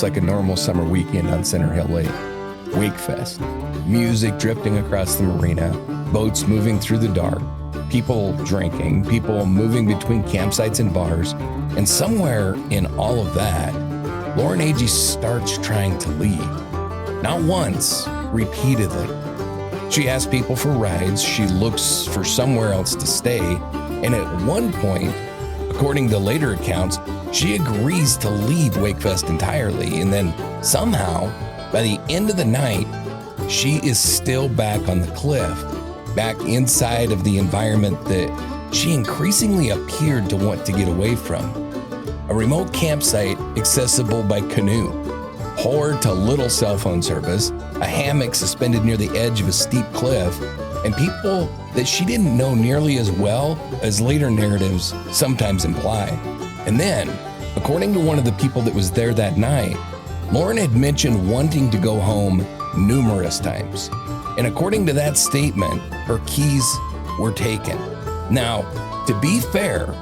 just like a normal summer weekend on Center Hill Lake. WakeFest, music drifting across the marina, boats moving through the dark, people drinking, people moving between campsites and bars, and somewhere in all of that, Lauren Agee starts trying to leave. Not once, repeatedly. She asks people for rides, she looks for somewhere else to stay, and at one point, according to later accounts, she agrees to leave WakeFest entirely, and then somehow, by the end of the night, she is still back on the cliff, back inside of the environment that she increasingly appeared to want to get away from. A remote campsite accessible by canoe, poor to little cell phone service, a hammock suspended near the edge of a steep cliff, and people that she didn't know nearly as well as later narratives sometimes imply. And then, according to one of the people that was there that night, Lauren had mentioned wanting to go home numerous times. And according to that statement, her keys were taken. Now, to be fair,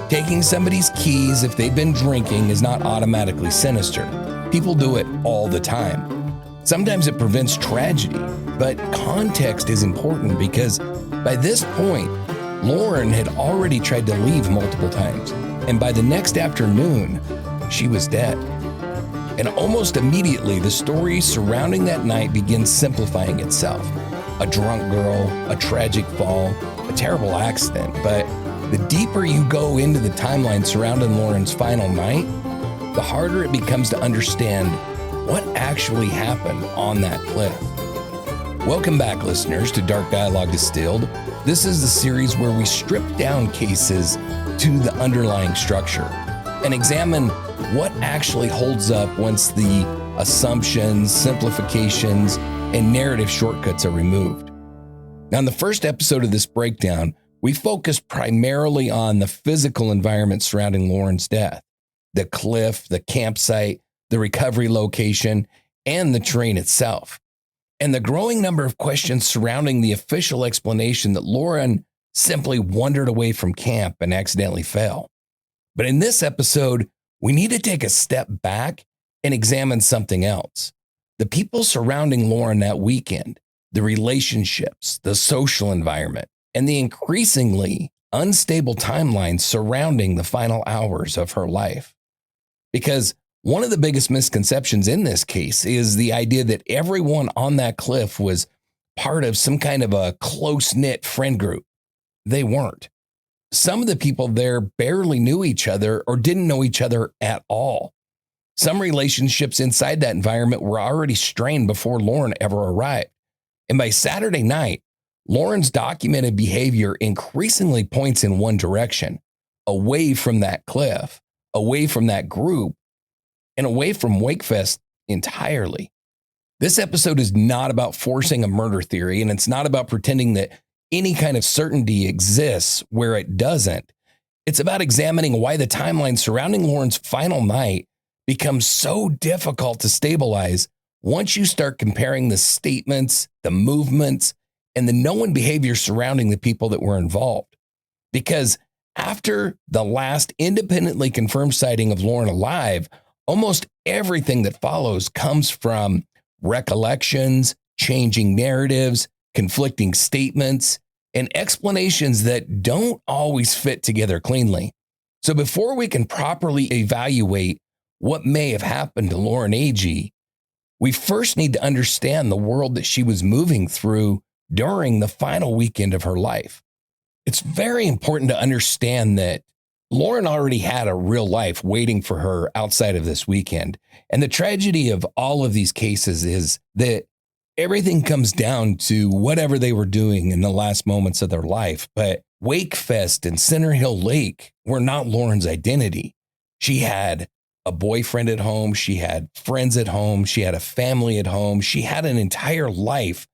taking somebody's keys if they've been drinking is not automatically sinister. People do it all the time. Sometimes it prevents tragedy, but context is important because by this point, Lauren had already tried to leave multiple times. And by the next afternoon, she was dead. And almost immediately, the story surrounding that night begins simplifying itself. A drunk girl, a tragic fall, a terrible accident. But the deeper you go into the timeline surrounding Lauren's final night, the harder it becomes to understand what actually happened on that cliff. Welcome back, listeners, to Dark Dialogue Distilled. This is the series where we strip down cases to the underlying structure and examine what actually holds up once the assumptions, simplifications, and narrative shortcuts are removed. Now, in the first episode of this breakdown, we focused primarily on the physical environment surrounding Lauren's death, the cliff, the campsite, the recovery location, and the terrain itself, and the growing number of questions surrounding the official explanation that Lauren simply wandered away from camp and accidentally fell. But in this episode, we need to take a step back and examine something else. The people surrounding Lauren that weekend, the relationships, the social environment, and the increasingly unstable timeline surrounding the final hours of her life. Because one of the biggest misconceptions in this case is the idea that everyone on that cliff was part of some kind of a close-knit friend group. They weren't. Some of the people there barely knew each other or didn't know each other at all. Some relationships inside that environment were already strained before Lauren ever arrived. And by Saturday night, Lauren's documented behavior increasingly points in one direction, away from that cliff, away from that group, and away from WakeFest entirely. This episode is not about forcing a murder theory, and it's not about pretending that any kind of certainty exists where it doesn't. It's about examining why the timeline surrounding Lauren's final night becomes so difficult to stabilize once you start comparing the statements, the movements, and the known behavior surrounding the people that were involved. Because after the last independently confirmed sighting of Lauren alive, almost everything that follows comes from recollections, changing narratives, conflicting statements, and explanations that don't always fit together cleanly. So before we can properly evaluate what may have happened to Lauren Agee, we first need to understand the world that she was moving through during the final weekend of her life. It's very important to understand that Lauren already had a real life waiting for her outside of this weekend. And the tragedy of all of these cases is that everything comes down to whatever they were doing in the last moments of their life. But WakeFest and Center Hill Lake were not Lauren's identity. She had a boyfriend at home. She had friends at home. She had a family at home. She had an entire life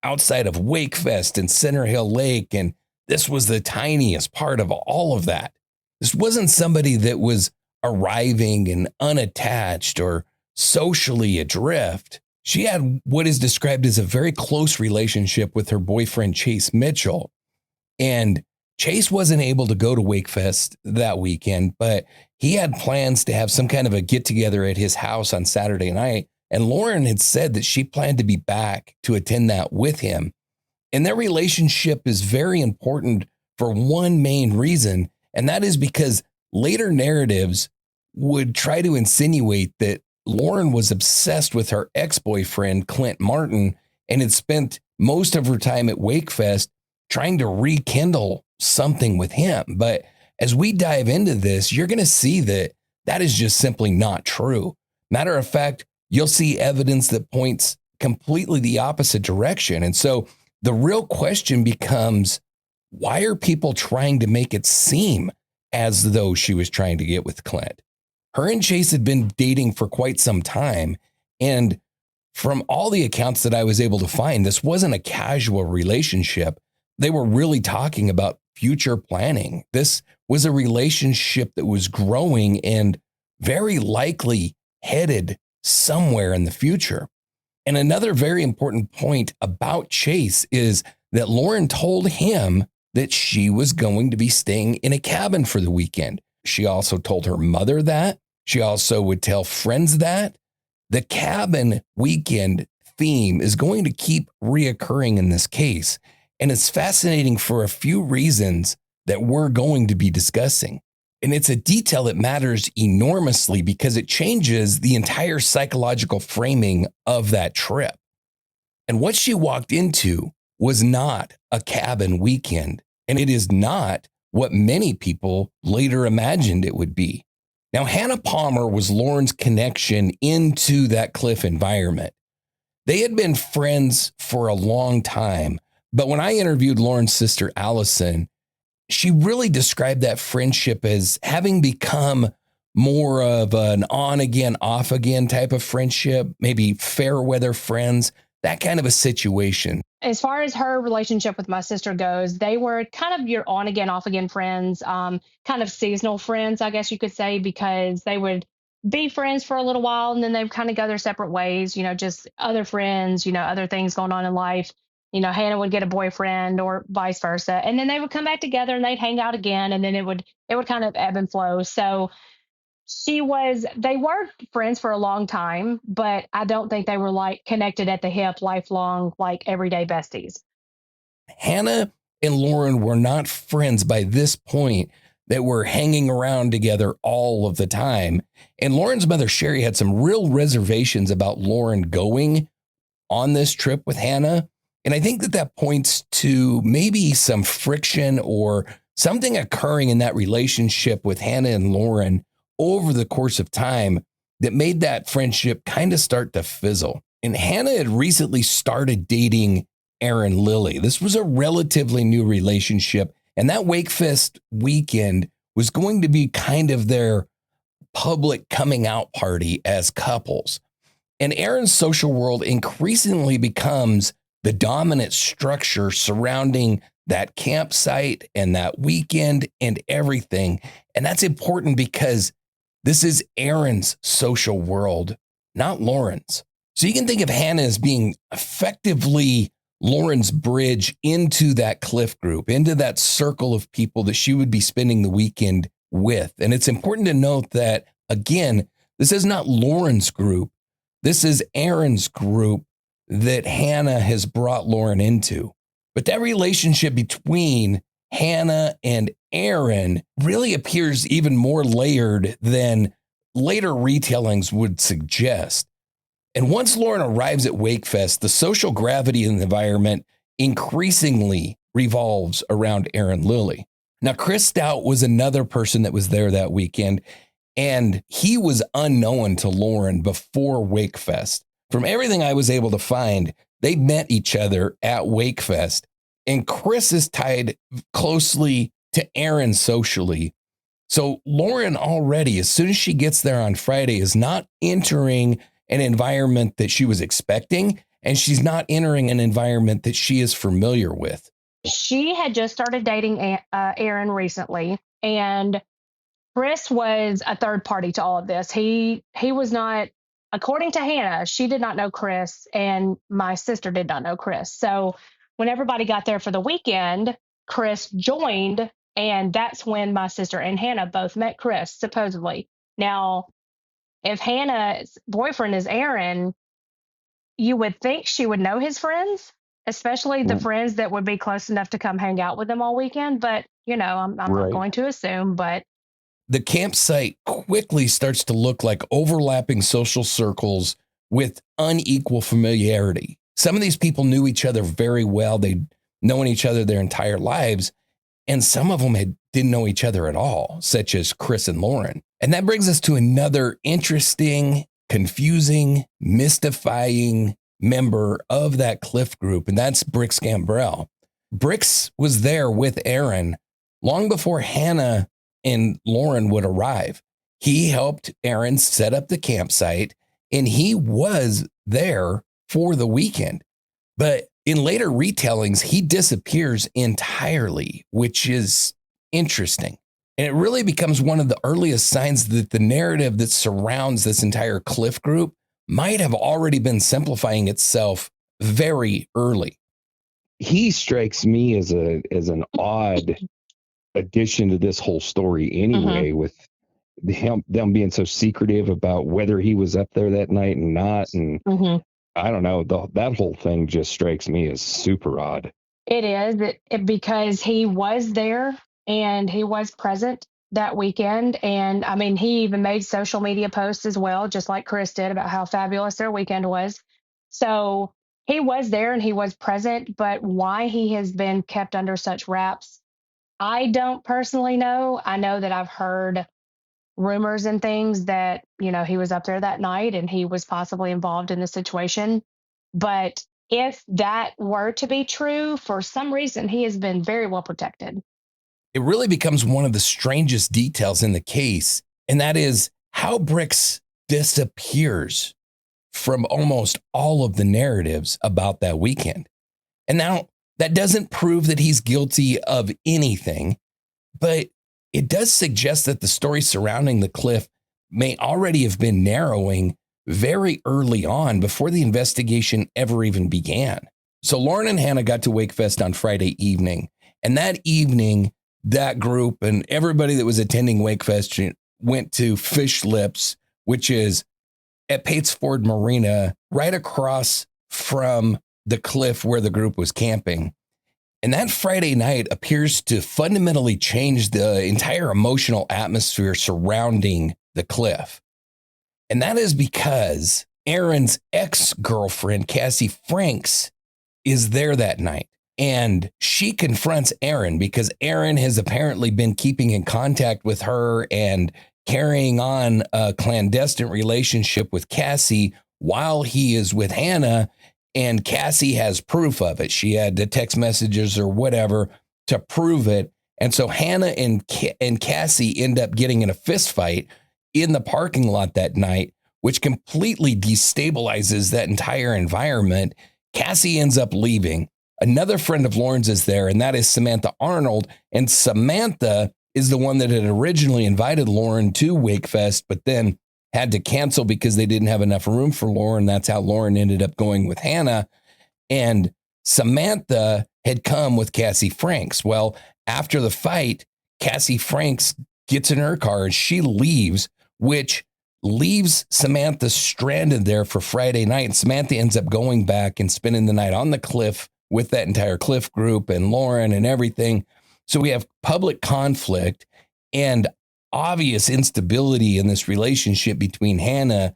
outside of WakeFest and Center Hill Lake. And this was the tiniest part of all of that. This wasn't somebody that was arriving and unattached or socially adrift. She had what is described as a very close relationship with her boyfriend, Chase Mitchell. And Chase wasn't able to go to WakeFest that weekend, but he had plans to have some kind of a get together at his house on Saturday night. And Lauren had said that she planned to be back to attend that with him. And their relationship is very important for one main reason, and that is because later narratives would try to insinuate that Lauren was obsessed with her ex-boyfriend, Clint Martin, and had spent most of her time at WakeFest trying to rekindle something with him. But as we dive into this, you're going to see that that is just simply not true. Matter of fact, you'll see evidence that points completely the opposite direction. And so the real question becomes, why are people trying to make it seem as though she was trying to get with Clint? Her and Chase had been dating for quite some time. And from all the accounts that I was able to find, this wasn't a casual relationship. They were really talking about future planning. This was a relationship that was growing and very likely headed somewhere in the future. And another very important point about Chase is that Lauren told him that she was going to be staying in a cabin for the weekend. She also told her mother that. She also would tell friends that. The cabin weekend theme is going to keep reoccurring in this case. And it's fascinating for a few reasons that we're going to be discussing. And it's a detail that matters enormously because it changes the entire psychological framing of that trip. And what she walked into was not a cabin weekend, and it is not what many people later imagined it would be. Now, Hannah Palmer was Lauren's connection into that cliff environment. They had been friends for a long time, but when I interviewed Lauren's sister, Allison, she really described that friendship as having become more of an on again, off again type of friendship, maybe fair weather friends, that kind of a situation. As far as her relationship with my sister goes, they were kind of your on again, off again friends, kind of seasonal friends, I guess you could say, because they would be friends for a little while and then they would kind of go their separate ways, just other friends, other things going on in life. Hannah would get a boyfriend or vice versa. And then they would come back together and they'd hang out again and then it would kind of ebb and flow. So they were friends for a long time, but I don't think they were like connected at the hip, lifelong, like everyday besties. Hannah and Lauren were not friends by this point that were hanging around together all of the time. And Lauren's mother, Sherry, had some real reservations about Lauren going on this trip with Hannah. And I think that that points to maybe some friction or something occurring in that relationship with Hannah and Lauren over the course of time that made that friendship kind of start to fizzle. And Hannah had recently started dating Aaron Lilly. This was a relatively new relationship. And that WakeFest weekend was going to be kind of their public coming out party as couples. And Aaron's social world increasingly becomes the dominant structure surrounding that campsite and that weekend and everything. And that's important because this is Aaron's social world, not Lauren's. So you can think of Hannah as being effectively Lauren's bridge into that cliff group, into that circle of people that she would be spending the weekend with. And it's important to note that, again, this is not Lauren's group. This is Aaron's group that Hannah has brought Lauren into. But that relationship between Hannah and Aaron really appears even more layered than later retellings would suggest. And once Lauren arrives at WakeFest, the social gravity in the environment increasingly revolves around Aaron Lilly. Now, Chris Stout was another person that was there that weekend, and he was unknown to Lauren before WakeFest. From everything I was able to find, they met each other at WakeFest, and Chris is tied closely to Aaron socially. So Lauren already, as soon as she gets there on Friday, is not entering an environment that she was expecting, and she's not entering an environment that she is familiar with. She had just started dating Aaron recently, and Chris was a third party to all of this. He was not, according to Hannah, she did not know Chris, and my sister did not know Chris. So when everybody got there for the weekend, Chris joined, and that's when my sister and Hannah both met Chris, supposedly. Now, if Hannah's boyfriend is Aaron, you would think she would know his friends, especially the friends that would be close enough to come hang out with them all weekend. But, I'm not Right. going to assume, but The campsite quickly starts to look like overlapping social circles with unequal familiarity. Some of these people knew each other very well. They'd known each other their entire lives. And some of them didn't know each other at all, such as Chris and Lauren. And that brings us to another interesting, confusing, mystifying member of that Cliff group, and that's Brix Gambrell. Brix was there with Aaron long before Hannah and Lauren would arrive. He helped Aaron set up the campsite, and he was there for the weekend. But in later retellings, he disappears entirely, which is interesting. And it really becomes one of the earliest signs that the narrative that surrounds this entire Cliff group might have already been simplifying itself very early. He strikes me as an odd addition to this whole story anyway, with them being so secretive about whether he was up there that night and not. And I don't know, that whole thing just strikes me as super odd. it is because he was there and he was present that weekend. And I mean, he even made social media posts as well, just like Chris did, about how fabulous their weekend was. So he was there and he was present, but why he has been kept under such wraps, I don't personally know. I know that I've heard rumors and things that, he was up there that night and he was possibly involved in the situation. But if that were to be true, for some reason, he has been very well protected. It really becomes one of the strangest details in the case, and that is how Brix disappears from almost all of the narratives about that weekend. And now that doesn't prove that he's guilty of anything, but it does suggest that the story surrounding the Cliff may already have been narrowing very early on before the investigation ever even began. So Lauren and Hannah got to WakeFest on Friday evening, and that evening, that group and everybody that was attending WakeFest went to Fish Lips, which is at Pates Ford Marina, right across from the cliff where the group was camping. And that Friday night appears to fundamentally change the entire emotional atmosphere surrounding the cliff. And that is because Aaron's ex-girlfriend, Cassie Franks, is there that night. And she confronts Aaron because Aaron has apparently been keeping in contact with her and carrying on a clandestine relationship with Cassie while he is with Hannah. And Cassie has proof of it. She had the text messages or whatever to prove it. And so Hannah and Cassie end up getting in a fist fight in the parking lot that night, which completely destabilizes that entire environment. Cassie ends up leaving. Another friend of Lauren's is there, and that is Samantha Arnold. And Samantha is the one that had originally invited Lauren to WakeFest, but then had to cancel because they didn't have enough room for Lauren. That's how Lauren ended up going with Hannah. And Samantha had come with Cassie Franks. Well, after the fight, Cassie Franks gets in her car and she leaves, which leaves Samantha stranded there for Friday night. And Samantha ends up going back and spending the night on the cliff with that entire Cliff group and Lauren and everything. So we have public conflict and obvious instability in this relationship between Hannah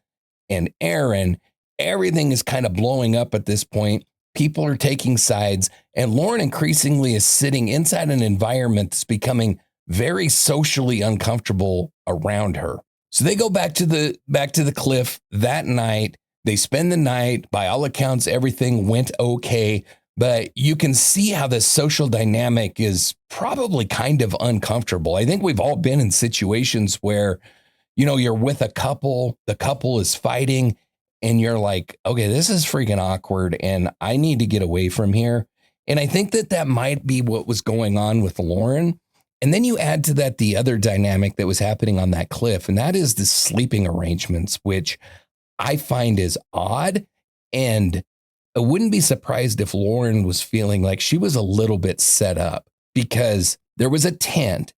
and Aaron. Everything is kind of blowing up at this point. People are taking sides, and Lauren increasingly is sitting inside an environment that's becoming very socially uncomfortable around her. So they go back to the cliff that night. They spend the night. By all accounts, everything went okay. But you can see how the social dynamic is probably kind of uncomfortable. I think we've all been in situations where, you're with a couple, the couple is fighting, and you're like, okay, this is freaking awkward, and I need to get away from here. And I think that might be what was going on with Lauren. And then you add to that the other dynamic that was happening on that cliff, and that is the sleeping arrangements, which I find is odd. And I wouldn't be surprised if Lauren was feeling like she was a little bit set up, because there was a tent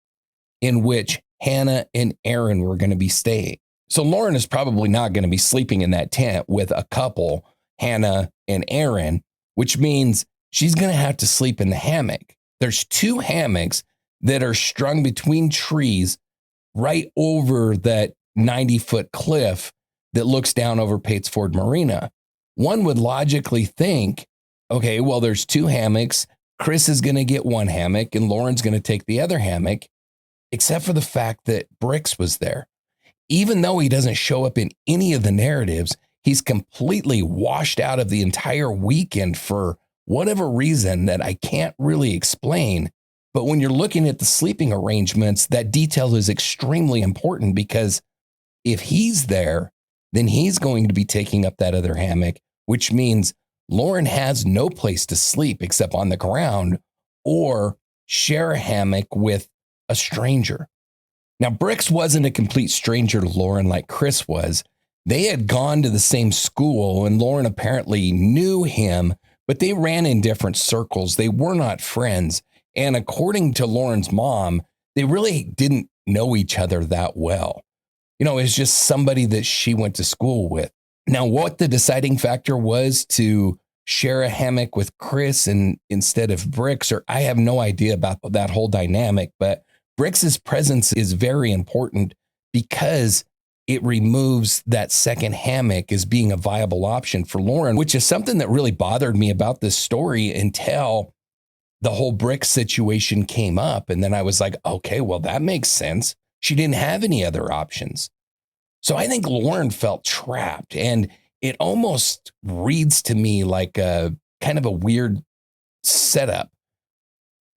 in which Hannah and Aaron were going to be staying. So Lauren is probably not going to be sleeping in that tent with a couple, Hannah and Aaron, which means she's going to have to sleep in the hammock. There's 2 hammocks that are strung between trees right over that 90-foot cliff that looks down over Pates Ford Marina. One would logically think, okay, well, there's 2 hammocks. Chris is going to get one hammock and Lauren's going to take the other hammock, except for the fact that Bricks was there. Even though he doesn't show up in any of the narratives, he's completely washed out of the entire weekend for whatever reason that I can't really explain. But when you're looking at the sleeping arrangements, that detail is extremely important, because if he's there, then he's going to be taking up that other hammock, which means Lauren has no place to sleep except on the ground or share a hammock with a stranger. Now, Bricks wasn't a complete stranger to Lauren like Chris was. They had gone to the same school, and Lauren apparently knew him, but they ran in different circles. They were not friends. And according to Lauren's mom, they really didn't know each other that well. You know, it's just somebody that she went to school with. Now, what the deciding factor was to share a hammock with Chris and instead of Bricks, or I have no idea about that whole dynamic, but Bricks's presence is very important because it removes that second hammock as being a viable option for Lauren, which is something that really bothered me about this story until the whole Bricks situation came up. And then I was like, okay, well, that makes sense. She didn't have any other options. So I think Lauren felt trapped, and it almost reads to me like a kind of a weird setup,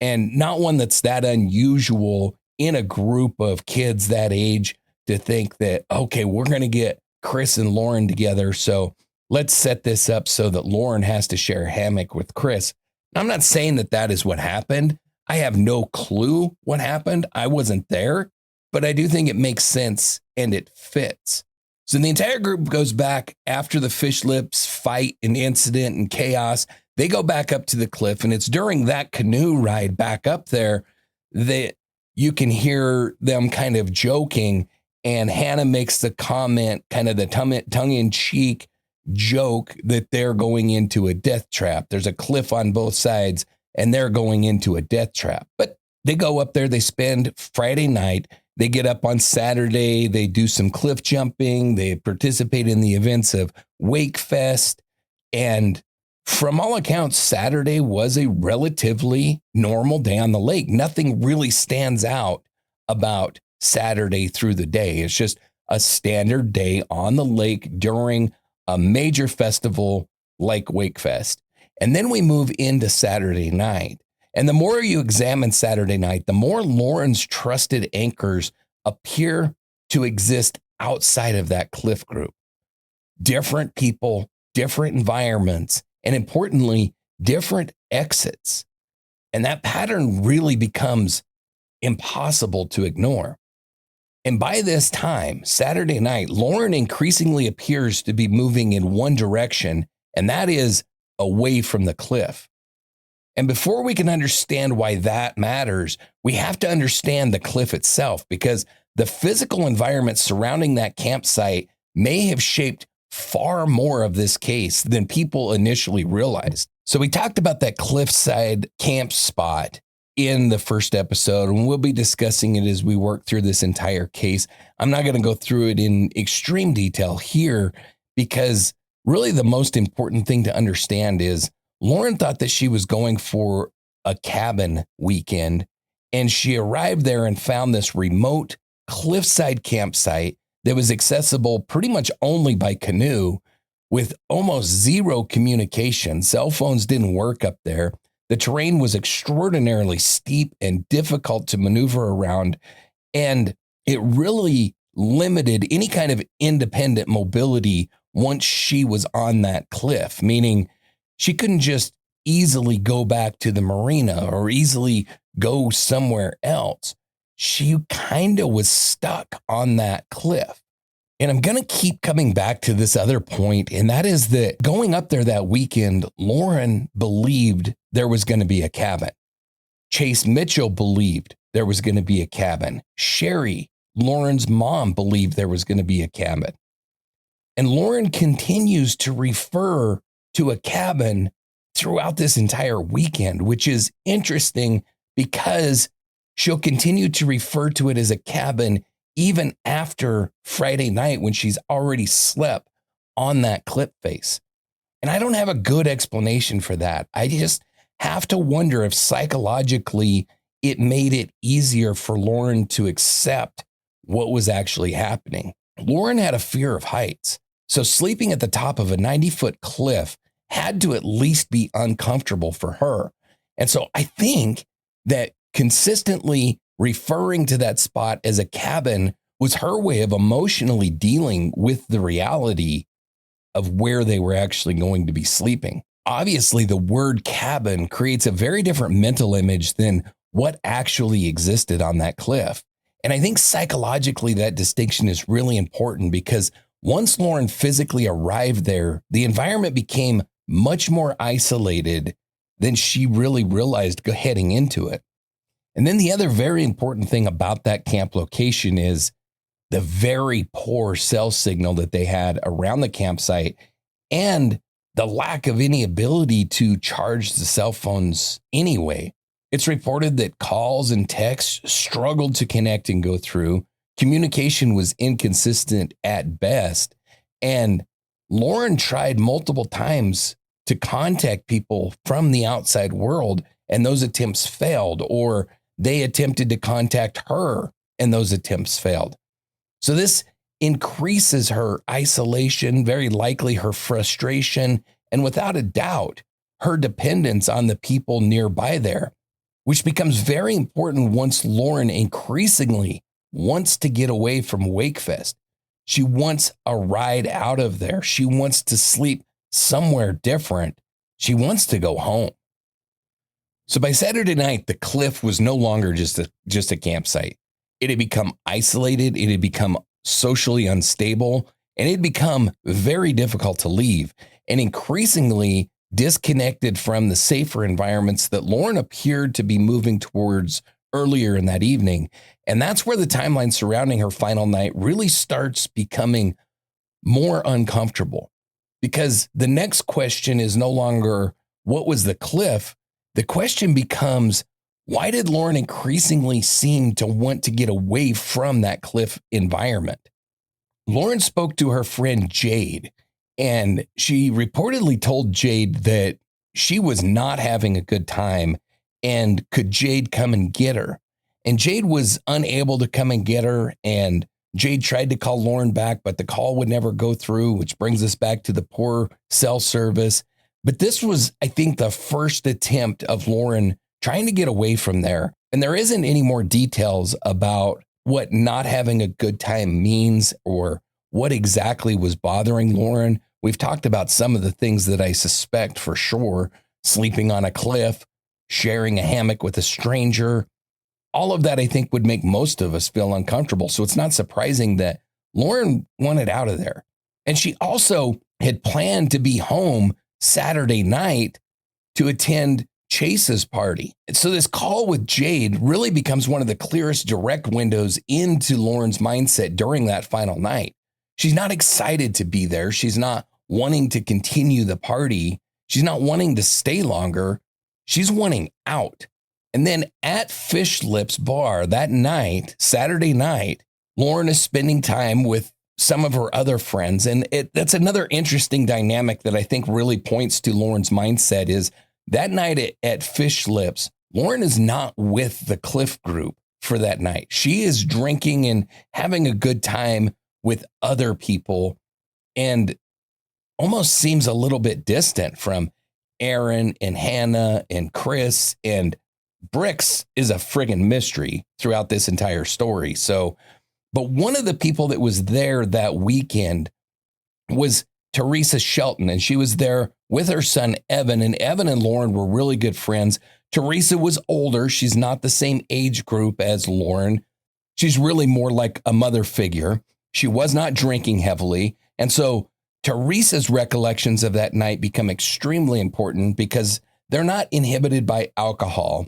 and not one that's that unusual in a group of kids that age to think that, okay, we're going to get Chris and Lauren together, so let's set this up so that Lauren has to share a hammock with Chris. I'm not saying that that is what happened. I have no clue what happened. I wasn't there, but I do think it makes sense and it fits. So the entire group goes back after the fish lips fight and incident and chaos. They go back up to the cliff, and it's during that canoe ride back up there that you can hear them kind of joking, and Hannah makes the comment, kind of the tongue-in-cheek joke that they're going into a death trap. There's a cliff on both sides, and they're going into a death trap. But they go up there, they spend Friday night, they get up on Saturday, they do some cliff jumping, they participate in the events of WakeFest, and from all accounts, Saturday was a relatively normal day on the lake. Nothing really stands out about Saturday through the day. It's just a standard day on the lake during a major festival like WakeFest. And then we move into Saturday night. And the more you examine Saturday night, the more Lauren's trusted anchors appear to exist outside of that cliff group. Different people, different environments, and importantly, different exits. And that pattern really becomes impossible to ignore. And by this time, Saturday night, Lauren increasingly appears to be moving in one direction, and that is away from the cliff. And before we can understand why that matters, we have to understand the cliff itself, because the physical environment surrounding that campsite may have shaped far more of this case than people initially realized. So we talked about that cliffside camp spot in the first episode, and we'll be discussing it as we work through this entire case. I'm not going to go through it in extreme detail here, because really the most important thing to understand is Lauren thought that she was going for a cabin weekend, and she arrived there and found this remote cliffside campsite that was accessible pretty much only by canoe, with almost zero communication. Cell phones didn't work up there. The terrain was extraordinarily steep and difficult to maneuver around, and it really limited any kind of independent mobility once she was on that cliff, meaning she couldn't just easily go back to the marina or easily go somewhere else. She kind of was stuck on that cliff. And I'm going to keep coming back to this other point, and that is that going up there that weekend, Lauren believed there was going to be a cabin. Chase Mitchell believed there was going to be a cabin. Sherry, Lauren's mom, believed there was going to be a cabin. And Lauren continues to refer to a cabin throughout this entire weekend, which is interesting because she'll continue to refer to it as a cabin even after Friday night when she's already slept on that clip face. And I don't have a good explanation for that. I just have to wonder if psychologically it made it easier for Lauren to accept what was actually happening. Lauren had a fear of heights. So sleeping at the top of a 90-foot cliff had to at least be uncomfortable for her. And so I think that consistently referring to that spot as a cabin was her way of emotionally dealing with the reality of where they were actually going to be sleeping. Obviously, the word cabin creates a very different mental image than what actually existed on that cliff. And I think psychologically that distinction is really important because once Lauren physically arrived there, the environment became much more isolated than she really realized heading into it. And then the other very important thing about that camp location is the very poor cell signal that they had around the campsite and the lack of any ability to charge the cell phones anyway. It's reported that calls and texts struggled to connect and go through. Communication was inconsistent at best. And Lauren tried multiple times to contact people from the outside world, and those attempts failed, or they attempted to contact her and those attempts failed. So this increases her isolation, very likely her frustration, and without a doubt, her dependence on the people nearby there, which becomes very important once Lauren increasingly wants to get away from WakeFest. She wants a ride out of there. She wants to sleep somewhere different. She wants to go home. So by Saturday night, the cliff was no longer just a campsite. It had become isolated. It had become socially unstable, and it had become very difficult to leave and increasingly disconnected from the safer environments that Lauren appeared to be moving towards earlier in that evening. And that's where the timeline surrounding her final night really starts becoming more uncomfortable, because the next question is no longer what was the cliff. The question becomes, why did Lauren increasingly seem to want to get away from that cliff environment? Lauren spoke to her friend Jade, and she reportedly told Jade that she was not having a good time and could Jade come and get her? And Jade was unable to come and get her, and Jade tried to call Lauren back, but the call would never go through, which brings us back to the poor cell service. But this was, I think, the first attempt of Lauren trying to get away from there. And there isn't any more details about what not having a good time means or what exactly was bothering Lauren. We've talked about some of the things that I suspect for sure: sleeping on a cliff, sharing a hammock with a stranger. All of that, I think, would make most of us feel uncomfortable. So it's not surprising that Lauren wanted out of there. And she also had planned to be home Saturday night to attend Chase's party. And so this call with Jade really becomes one of the clearest direct windows into Lauren's mindset during that final night. She's not excited to be there. She's not wanting to continue the party. She's not wanting to stay longer. She's wanting out. And then at Fish Lips Bar that night, Saturday night, Lauren is spending time with some of her other friends. And that's another interesting dynamic that I think really points to Lauren's mindset is that night at Fish Lips, Lauren is not with the Cliff group for that night. She is drinking and having a good time with other people and almost seems a little bit distant from Aaron and Hannah and Chris, and Bricks is a friggin' mystery throughout this entire story. So, but one of the people that was there that weekend was Teresa Shelton, and she was there with her son, Evan, and Evan and Lauren were really good friends. Teresa was older. She's not the same age group as Lauren. She's really more like a mother figure. She was not drinking heavily. And so Teresa's recollections of that night become extremely important because they're not inhibited by alcohol.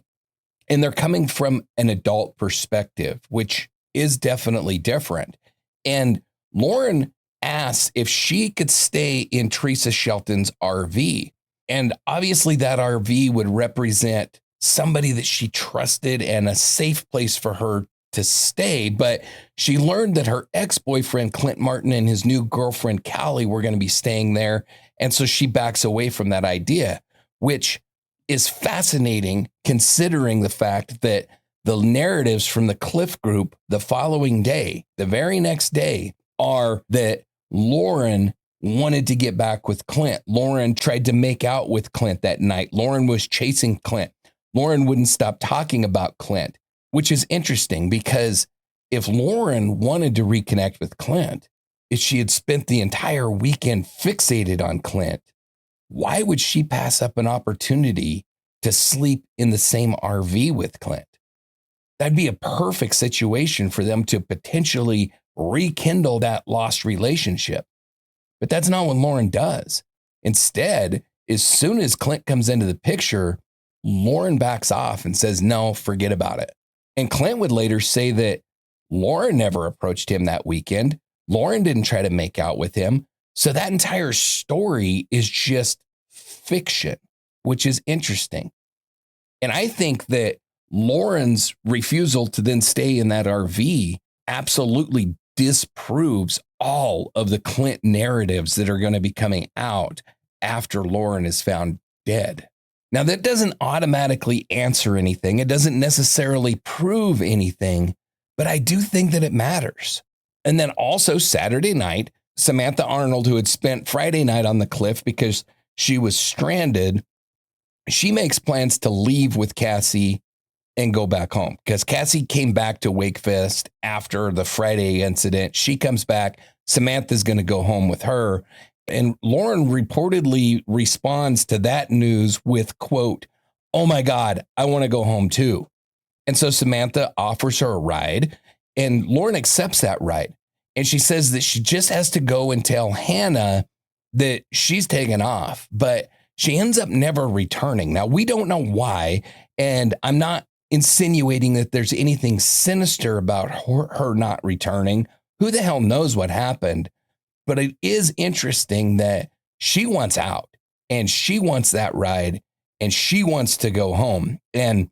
And they're coming from an adult perspective, which is definitely different. And Lauren asks if she could stay in Teresa Shelton's RV. And obviously that RV would represent somebody that she trusted and a safe place for her to stay. But she learned that her ex-boyfriend, Clint Martin, and his new girlfriend, Callie, were going to be staying there. And so she backs away from that idea, which is fascinating considering the fact that the narratives from the Cliff Group the following day, the very next day, are that Lauren wanted to get back with Clint. Lauren tried to make out with Clint that night. Lauren was chasing Clint. Lauren wouldn't stop talking about Clint, which is interesting because if Lauren wanted to reconnect with Clint, if she had spent the entire weekend fixated on Clint, why would she pass up an opportunity to sleep in the same RV with Clint? That'd be a perfect situation for them to potentially rekindle that lost relationship. But that's not what Lauren does. Instead, as soon as Clint comes into the picture, Lauren backs off and says, no, forget about it. And Clint would later say that Lauren never approached him that weekend. Lauren didn't try to make out with him. So that entire story is just fiction, which is interesting. And I think that Lauren's refusal to then stay in that RV absolutely disproves all of the Clint narratives that are going to be coming out after Lauren is found dead. Now, that doesn't automatically answer anything. It doesn't necessarily prove anything, but I do think that it matters. And then also Saturday night, Samantha Arnold, who had spent Friday night on the cliff because she was stranded, she makes plans to leave with Cassie and go back home because Cassie came back to WakeFest after the Friday incident. She comes back. Samantha's going to go home with her. And Lauren reportedly responds to that news with, quote, "Oh my God, I want to go home too." And so Samantha offers her a ride and Lauren accepts that ride. And she says that she just has to go and tell Hannah that she's taken off, but she ends up never returning. Now, we don't know why, and I'm not insinuating that there's anything sinister about her not returning. Who the hell knows what happened? But it is interesting that she wants out and she wants that ride and she wants to go home. And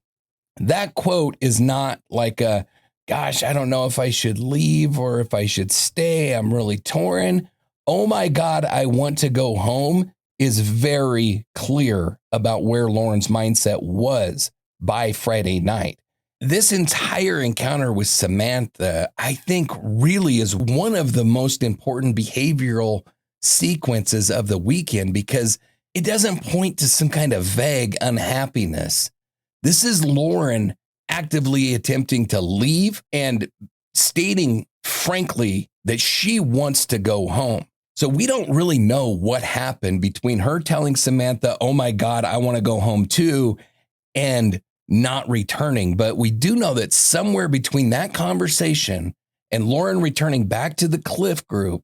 that quote is not like a, gosh, I don't know if I should leave or if I should stay. I'm really torn. Oh my God, I want to go home is very clear about where Lauren's mindset was by Friday night. This entire encounter with Samantha, I think, really is one of the most important behavioral sequences of the weekend because it doesn't point to some kind of vague unhappiness. This is Lauren actively attempting to leave and stating, frankly, that she wants to go home. So we don't really know what happened between her telling Samantha, oh my God, I want to go home too, and not returning. But we do know that somewhere between that conversation and Lauren returning back to the Cliff Group,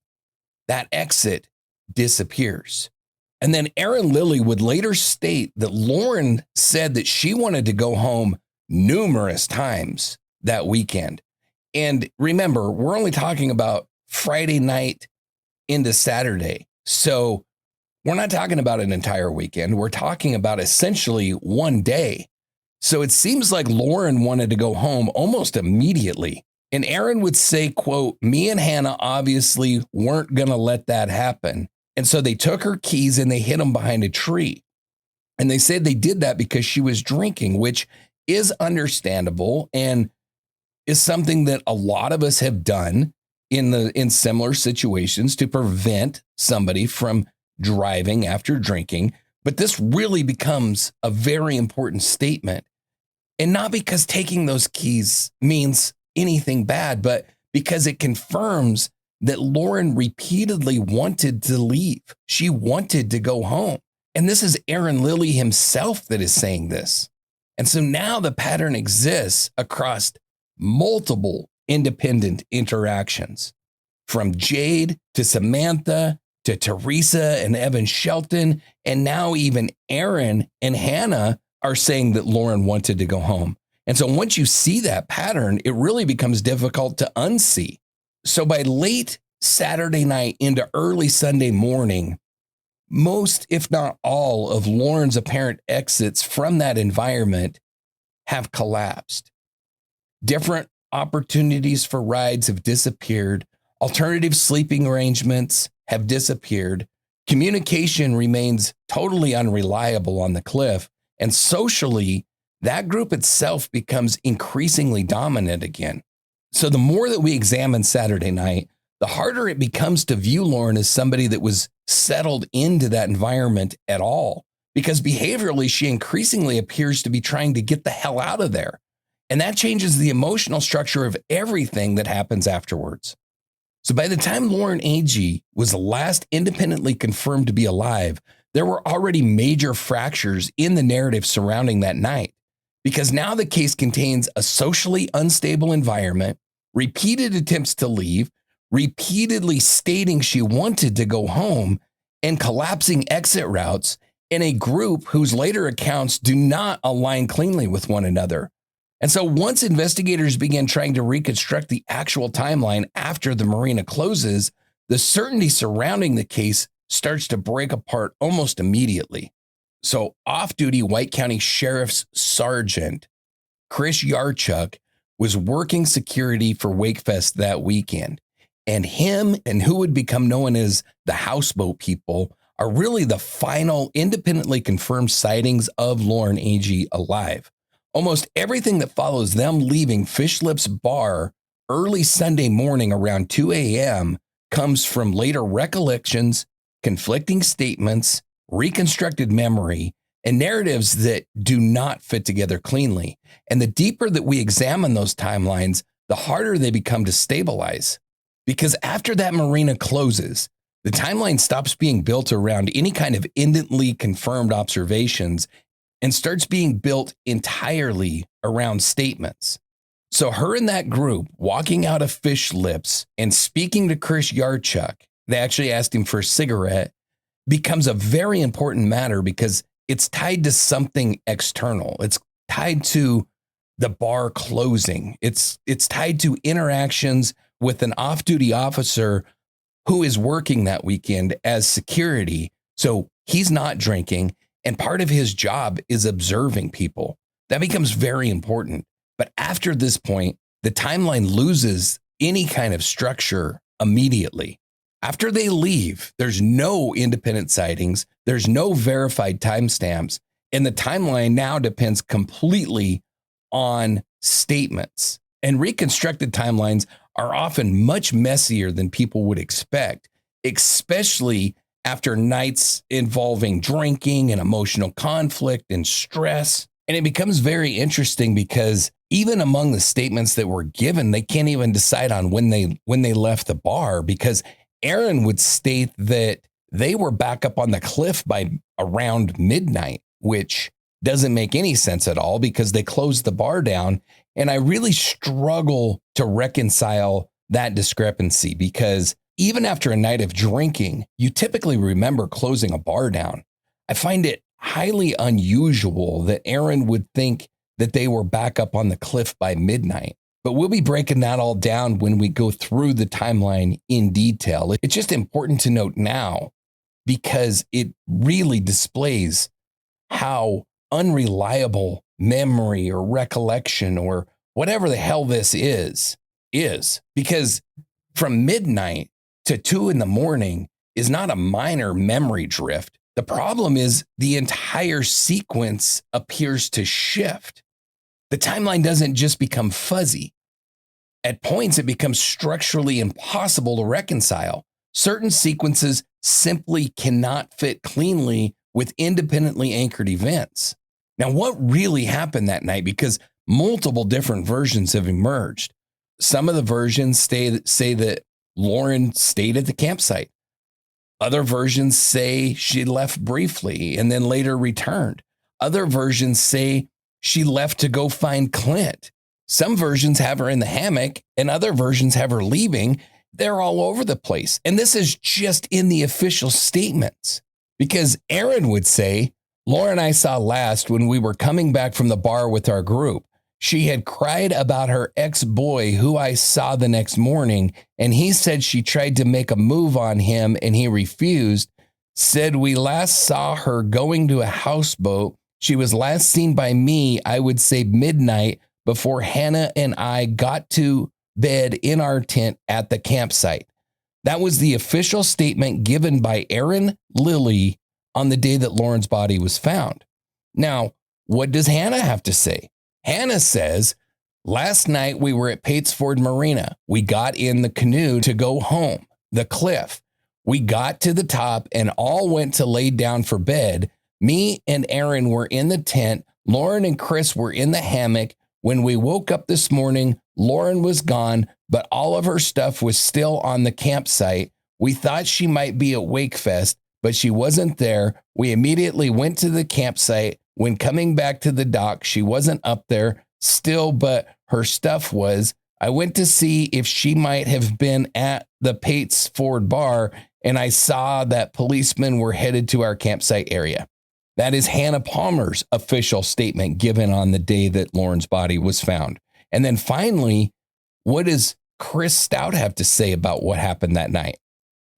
that exit disappears. And then Aaron Lilly would later state that Lauren said that she wanted to go home numerous times that weekend. And remember, we're only talking about Friday night into Saturday. So we're not talking about an entire weekend. We're talking about essentially one day. So it seems like Lauren wanted to go home almost immediately. And Aaron would say, quote, "Me and Hannah obviously weren't going to let that happen. And so they took her keys and they hid them behind a tree." And they said they did that because she was drinking, which is understandable and is something that a lot of us have done in similar situations to prevent somebody from driving after drinking. But this really becomes a very important statement. And not because taking those keys means anything bad, but because it confirms that Lauren repeatedly wanted to leave. She wanted to go home. And this is Aaron Lilly himself that is saying this. And so now the pattern exists across multiple independent interactions, from Jade to Samantha to Teresa and Evan Shelton. And now even Aaron and Hannah are saying that Lauren wanted to go home. And so once you see that pattern, it really becomes difficult to unsee. So by late Saturday night into early Sunday morning, most, if not all, of Lauren's apparent exits from that environment have collapsed. Different opportunities for rides have disappeared. Alternative sleeping arrangements have disappeared. Communication remains totally unreliable on the cliff. And socially, that group itself becomes increasingly dominant again. So the more that we examine Saturday night, the harder it becomes to view Lauren as somebody that was settled into that environment at all, because behaviorally, she increasingly appears to be trying to get the hell out of there. And that changes the emotional structure of everything that happens afterwards. So by the time Lauren Agee was last independently confirmed to be alive, there were already major fractures in the narrative surrounding that night, because now the case contains a socially unstable environment, repeated attempts to leave, repeatedly stating she wanted to go home, and collapsing exit routes in a group whose later accounts do not align cleanly with one another. And so once investigators began trying to reconstruct the actual timeline after the marina closes, the certainty surrounding the case starts to break apart almost immediately. So off-duty White County Sheriff's Sergeant Chris Yarchuk was working security for WakeFest that weekend. And him and who would become known as the Houseboat People are really the final independently confirmed sightings of Lauren Agee alive. Almost everything that follows them leaving Fish Lips Bar early Sunday morning around 2 a.m. comes from later recollections, conflicting statements, reconstructed memory, and narratives that do not fit together cleanly. And the deeper that we examine those timelines, the harder they become to stabilize. Because after that marina closes, the timeline stops being built around any kind of independently confirmed observations and starts being built entirely around statements. So her and that group walking out of Fish Lips and speaking to Chris Yarchuk, they actually asked him for a cigarette, becomes a very important matter because it's tied to something external. It's tied to the bar closing. It's tied to interactions with an off-duty officer who is working that weekend as security. So he's not drinking, and part of his job is observing people. That becomes very important. But after this point, the timeline loses any kind of structure immediately. After they leave, there's no independent sightings, there's no verified timestamps, and the timeline now depends completely on statements. And reconstructed timelines are often much messier than people would expect, especially after nights involving drinking and emotional conflict and stress. And it becomes very interesting because even among the statements that were given, they can't even decide on when they left the bar, because Aaron would state that they were back up on the cliff by around midnight, which doesn't make any sense at all because they closed the bar down. And I really struggle to reconcile that discrepancy, because even after a night of drinking, you typically remember closing a bar down. I find it highly unusual that Aaron would think that they were back up on the cliff by midnight. But we'll be breaking that all down when we go through the timeline in detail. It's just important to note now because it really displays how unreliable memory or recollection or whatever the hell this is. Because from midnight to 2 a.m. is not a minor memory drift. The problem is the entire sequence appears to shift. The timeline doesn't just become fuzzy. At points, it becomes structurally impossible to reconcile. Certain sequences simply cannot fit cleanly with independently anchored events. Now, what really happened that night? Because multiple different versions have emerged. Some of the versions say that Lauren stayed at the campsite. Other versions say she left briefly and then later returned. Other versions say she left to go find Clint. Some versions have her in the hammock and other versions have her leaving. They're all over the place. And this is just in the official statements, because Aaron would say, Lauren I saw last when we were coming back from the bar with our group. She had cried about her ex-boy, who I saw the next morning, and he said she tried to make a move on him and he refused. Said we last saw her going to a houseboat. She was last seen by me, I would say midnight, before Hannah and I got to bed in our tent at the campsite. That was the official statement given by Aaron Lilly on the day that Lauren's body was found. Now, what does Hannah have to say? Hannah says, last night we were at Patesford Marina. We got in the canoe to go home, the cliff. We got to the top and all went to lay down for bed. Me and Aaron were in the tent. Lauren and Chris were in the hammock. When we woke up this morning, Lauren was gone, but all of her stuff was still on the campsite. We thought she might be at WakeFest, but she wasn't there. We immediately went to the campsite. When coming back to the dock, she wasn't up there still, but her stuff was. I went to see if she might have been at the Patesford bar, and I saw that policemen were headed to our campsite area. That is Hannah Palmer's official statement given on the day that Lauren's body was found. And then finally, what does Chris Stout have to say about what happened that night?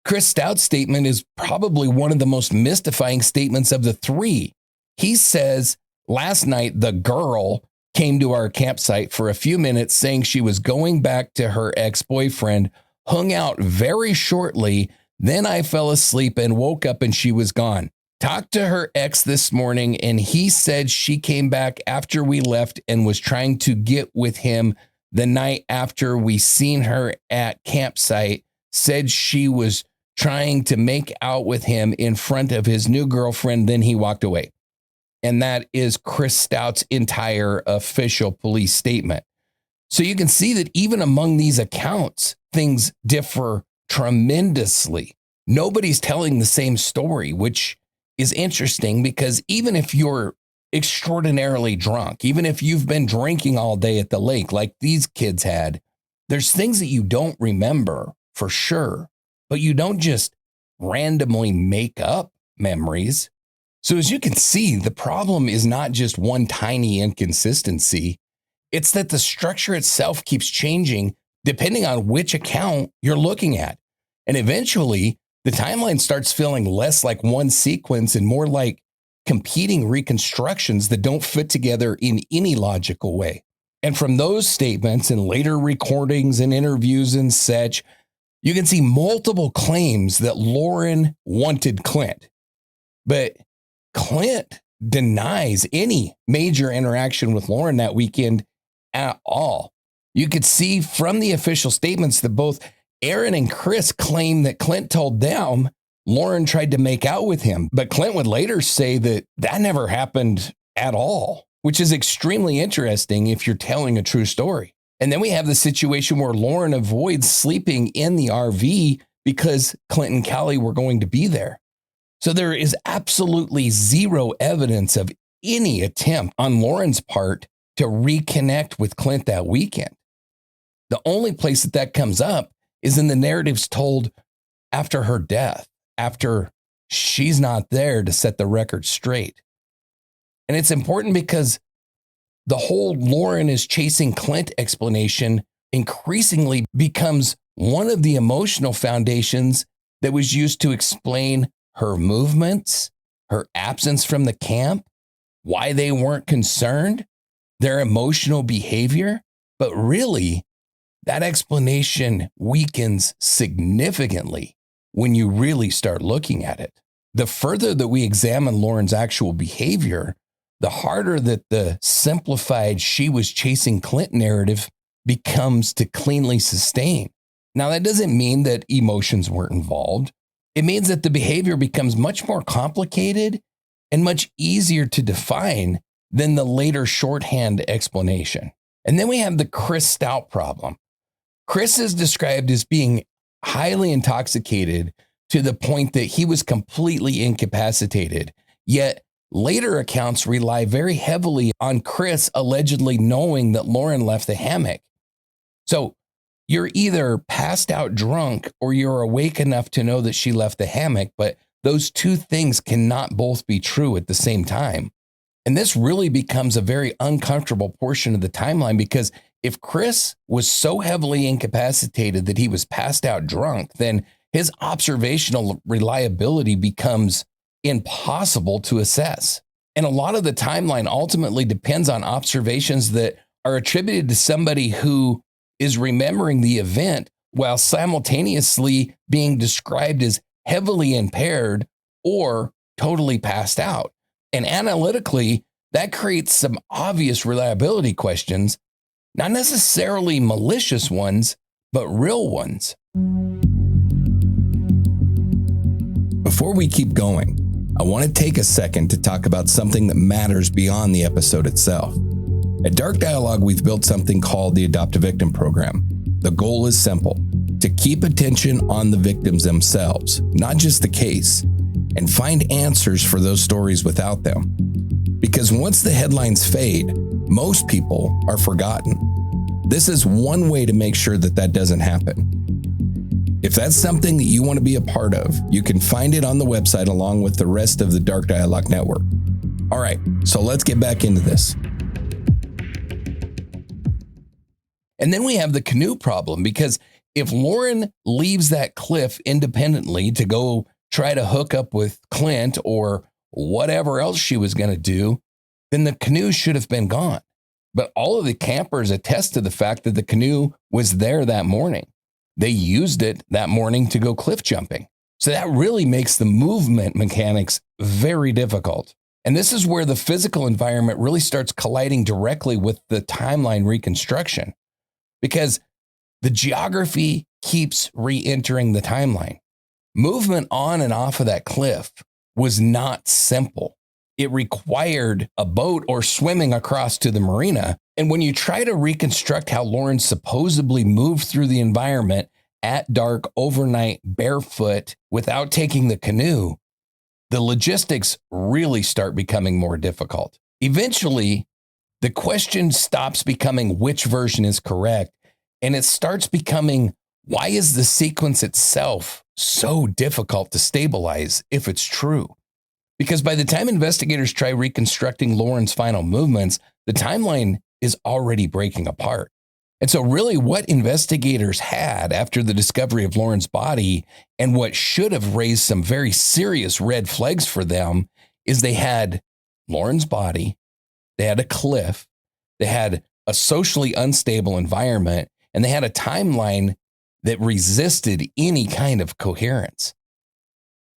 Chris Stout's statement is probably one of the most mystifying statements of the three. He says, last night, the girl came to our campsite for a few minutes saying she was going back to her ex-boyfriend, hung out very shortly. Then I fell asleep and woke up and she was gone. Talked to her ex this morning and he said she came back after we left and was trying to get with him the night after we seen her at campsite. Said she was trying to make out with him in front of his new girlfriend. Then he walked away. And that is Chris Stout's entire official police statement. So you can see that even among these accounts, things differ tremendously. Nobody's telling the same story, which is interesting because even if you're extraordinarily drunk, even if you've been drinking all day at the lake like these kids had, there's things that you don't remember for sure, but you don't just randomly make up memories. So as you can see, the problem is not just one tiny inconsistency. It's that the structure itself keeps changing depending on which account you're looking at. And eventually, the timeline starts feeling less like one sequence and more like competing reconstructions that don't fit together in any logical way. And from those statements and later recordings and interviews and such, you can see multiple claims that Lauren wanted Clint. But Clint denies any major interaction with Lauren that weekend at all. You could see from the official statements that both Aaron and Chris claim that Clint told them Lauren tried to make out with him, but Clint would later say that that never happened at all, which is extremely interesting if you're telling a true story. And then we have the situation where Lauren avoids sleeping in the RV because Clint and Callie were going to be there. So there is absolutely zero evidence of any attempt on Lauren's part to reconnect with Clint that weekend. The only place that comes up is in the narratives told after her death, after she's not there to set the record straight. And it's important because the whole Lauren is chasing Clint explanation increasingly becomes one of the emotional foundations that was used to explain her movements, her absence from the camp, why they weren't concerned, their emotional behavior. But really, that explanation weakens significantly when you really start looking at it. The further that we examine Lauren's actual behavior, the harder that the simplified she was chasing Clint narrative becomes to cleanly sustain. Now, that doesn't mean that emotions weren't involved. It means that the behavior becomes much more complicated and much easier to define than the later shorthand explanation. And then we have the Chris Stout problem. Chris is described as being highly intoxicated to the point that he was completely incapacitated. Yet later accounts rely very heavily on Chris allegedly knowing that Lauren left the hammock. So you're either passed out drunk or you're awake enough to know that she left the hammock, but those two things cannot both be true at the same time. And this really becomes a very uncomfortable portion of the timeline, because if Chris was so heavily incapacitated that he was passed out drunk, then his observational reliability becomes impossible to assess. And a lot of the timeline ultimately depends on observations that are attributed to somebody who is remembering the event while simultaneously being described as heavily impaired or totally passed out. And analytically, that creates some obvious reliability questions, not necessarily malicious ones, but real ones. Before we keep going, I want to take a second to talk about something that matters beyond the episode itself. At Dark Dialogue, we've built something called the Adopt a Victim program. The goal is simple: to keep attention on the victims themselves, not just the case, and find answers for those stories without them. Because once the headlines fade, most people are forgotten. This is one way to make sure that that doesn't happen. If that's something that you want to be a part of, you can find it on the website along with the rest of the Dark Dialogue network. All right, so let's get back into this. And then we have the canoe problem, because if Lauren leaves that cliff independently to go try to hook up with Clint or whatever else she was going to do, then the canoe should have been gone. But all of the campers attest to the fact that the canoe was there that morning. They used it that morning to go cliff jumping. So that really makes the movement mechanics very difficult. And this is where the physical environment really starts colliding directly with the timeline reconstruction, because the geography keeps re-entering the timeline. Movement on and off of that cliff was not simple. It required a boat or swimming across to the marina. And when you try to reconstruct how Lauren supposedly moved through the environment at dark, overnight, barefoot, without taking the canoe, the logistics really start becoming more difficult. Eventually, the question stops becoming which version is correct, and it starts becoming, why is the sequence itself so difficult to stabilize if it's true? Because by the time investigators try reconstructing Lauren's final movements, the timeline is already breaking apart. And so really what investigators had after the discovery of Lauren's body, and what should have raised some very serious red flags for them, is they had Lauren's body, they had a cliff, they had a socially unstable environment, and they had a timeline that resisted any kind of coherence.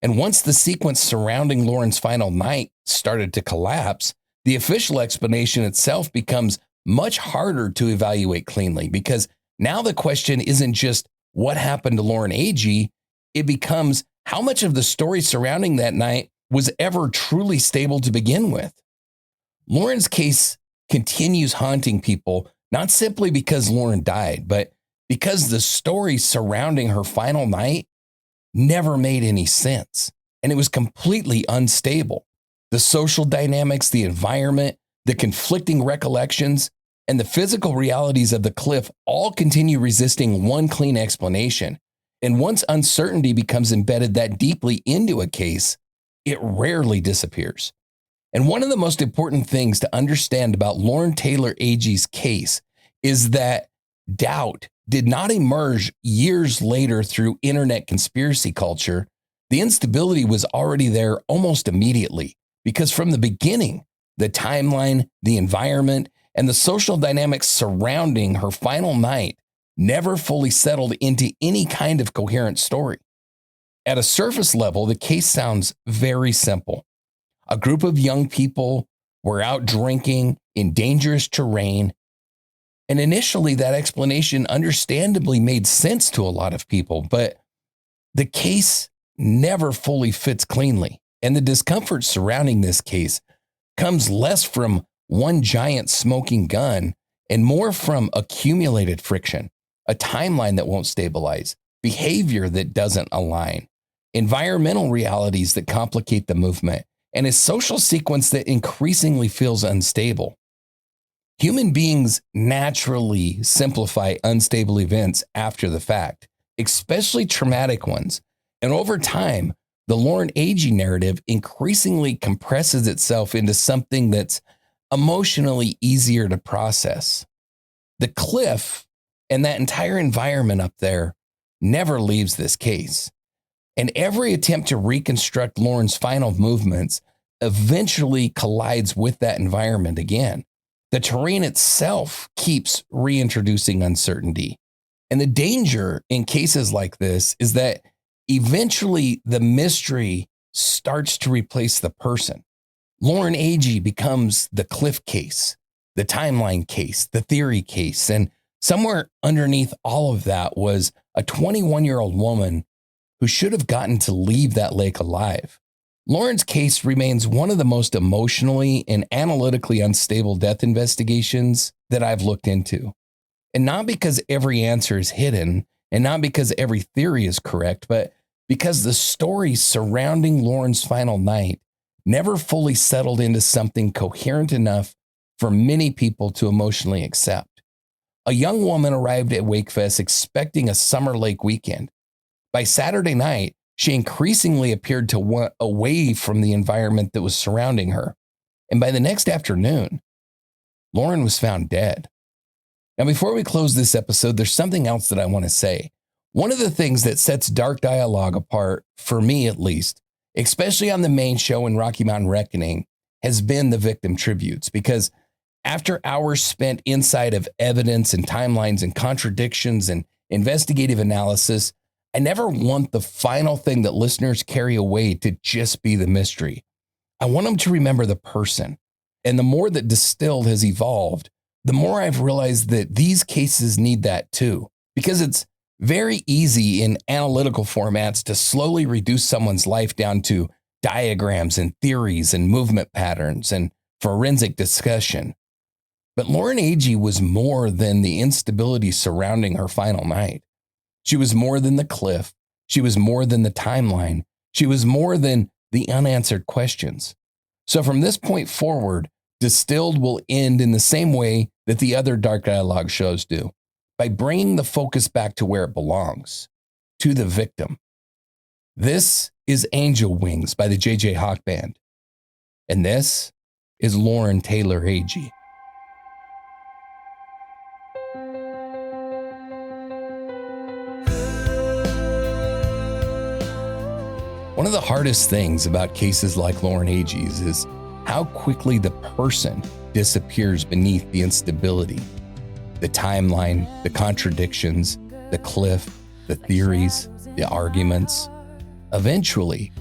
And once the sequence surrounding Lauren's final night started to collapse, the official explanation itself becomes much harder to evaluate cleanly, because now the question isn't just what happened to Lauren Agee, it becomes how much of the story surrounding that night was ever truly stable to begin with. Lauren's case continues haunting people, not simply because Lauren died, but because the story surrounding her final night never made any sense, and it was completely unstable. The social dynamics, the environment, the conflicting recollections, and the physical realities of the cliff all continue resisting one clean explanation. And once uncertainty becomes embedded that deeply into a case, it rarely disappears. And one of the most important things to understand about Lauren Taylor Agee's case is that doubt did not emerge years later through internet conspiracy culture. The instability was already there almost immediately, because from the beginning, the timeline, the environment, and the social dynamics surrounding her final night never fully settled into any kind of coherent story. At a surface level, the case sounds very simple. A group of young people were out drinking in dangerous terrain, and initially that explanation understandably made sense to a lot of people, but the case never fully fits cleanly. And the discomfort surrounding this case comes less from one giant smoking gun and more from accumulated friction, a timeline that won't stabilize, behavior that doesn't align, environmental realities that complicate the movement, and a social sequence that increasingly feels unstable. Human beings naturally simplify unstable events after the fact, especially traumatic ones. And over time, the Lauren Agee narrative increasingly compresses itself into something that's emotionally easier to process. The cliff and that entire environment up there never leaves this case. And every attempt to reconstruct Lauren's final movements eventually collides with that environment again. The terrain itself keeps reintroducing uncertainty. And the danger in cases like this is that eventually the mystery starts to replace the person. Lauren Agee becomes the cliff case, the timeline case, the theory case. And somewhere underneath all of that was a 21-year-old woman who should have gotten to leave that lake alive. Lauren's case remains one of the most emotionally and analytically unstable death investigations that I've looked into. And not because every answer is hidden, and not because every theory is correct, but because the story surrounding Lauren's final night never fully settled into something coherent enough for many people to emotionally accept. A young woman arrived at WakeFest expecting a summer lake weekend. By Saturday night, she increasingly appeared to want away from the environment that was surrounding her. And by the next afternoon, Lauren was found dead. Now, before we close this episode, there's something else that I want to say. One of the things that sets Dark Dialogue apart, for me at least, especially on the main show in Rocky Mountain Reckoning, has been the victim tributes. Because after hours spent inside of evidence and timelines and contradictions and investigative analysis, I never want the final thing that listeners carry away to just be the mystery. I want them to remember the person. And the more that Distilled has evolved, the more I've realized that these cases need that too. Because it's very easy in analytical formats to slowly reduce someone's life down to diagrams and theories and movement patterns and forensic discussion. But Lauren Agee was more than the instability surrounding her final night. She was more than the cliff. She was more than the timeline. She was more than the unanswered questions. So from this point forward, Distilled will end in the same way that the other Dark Dialogue shows do, by bringing the focus back to where it belongs, to the victim. This is Angel Wings by the J.J. Hawk Band. And this is Lauren Taylor Agee. One of the hardest things about cases like Lauren Agee's is how quickly the person disappears beneath the instability. The timeline, the contradictions, the cliff, the theories, the arguments. Eventually,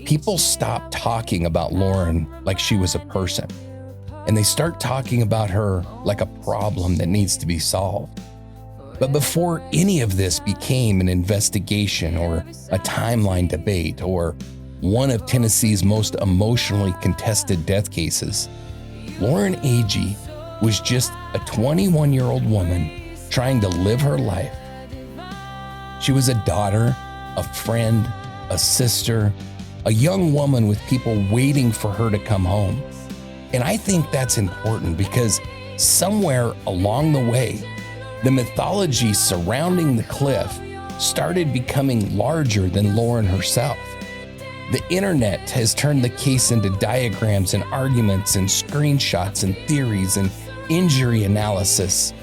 people stop talking about Lauren like she was a person, and they start talking about her like a problem that needs to be solved. But before any of this became an investigation or a timeline debate or one of Tennessee's most emotionally contested death cases, Lauren Agee was just a 21-year-old woman trying to live her life. She was a daughter, a friend, a sister, a young woman with people waiting for her to come home. And I think that's important because somewhere along the way, the mythology surrounding the cliff started becoming larger than Lauren herself. The internet has turned the case into diagrams and arguments and screenshots and theories and injury analysis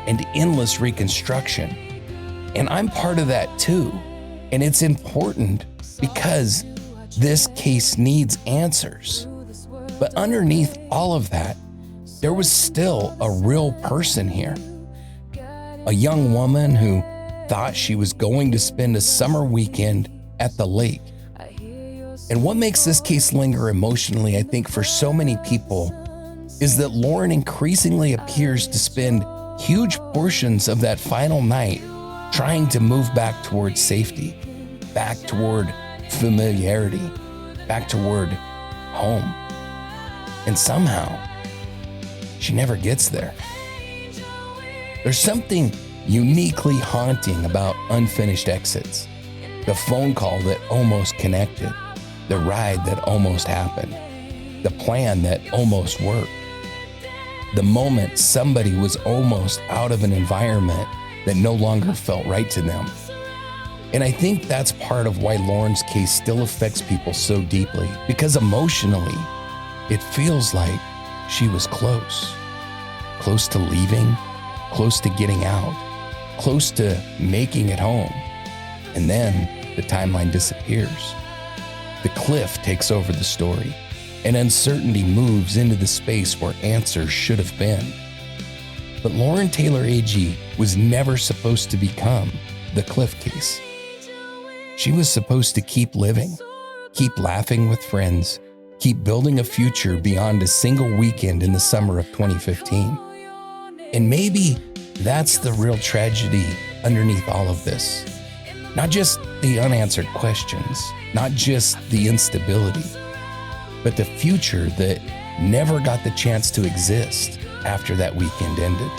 and endless reconstruction. And I'm part of that too. And it's important because this case needs answers. But underneath all of that, there was still a real person here. A young woman who thought she was going to spend a summer weekend at the lake. And what makes this case linger emotionally, I think, for so many people, is that Lauren increasingly appears to spend huge portions of that final night trying to move back toward safety, back toward familiarity, back toward home. And somehow, she never gets there. There's something uniquely haunting about unfinished exits. The phone call that almost connected, the ride that almost happened, the plan that almost worked, the moment somebody was almost out of an environment that no longer felt right to them. And I think that's part of why Lauren's case still affects people so deeply, because emotionally, it feels like she was close to leaving, close to getting out, close to making it home. And then the timeline disappears. The cliff takes over the story, and uncertainty moves into the space where answers should have been. But Lauren Taylor Agee was never supposed to become the cliff case. She was supposed to keep living, keep laughing with friends, keep building a future beyond a single weekend in the summer of 2015. And maybe that's the real tragedy underneath all of this. Not just the unanswered questions, not just the instability, but the future that never got the chance to exist after that weekend ended.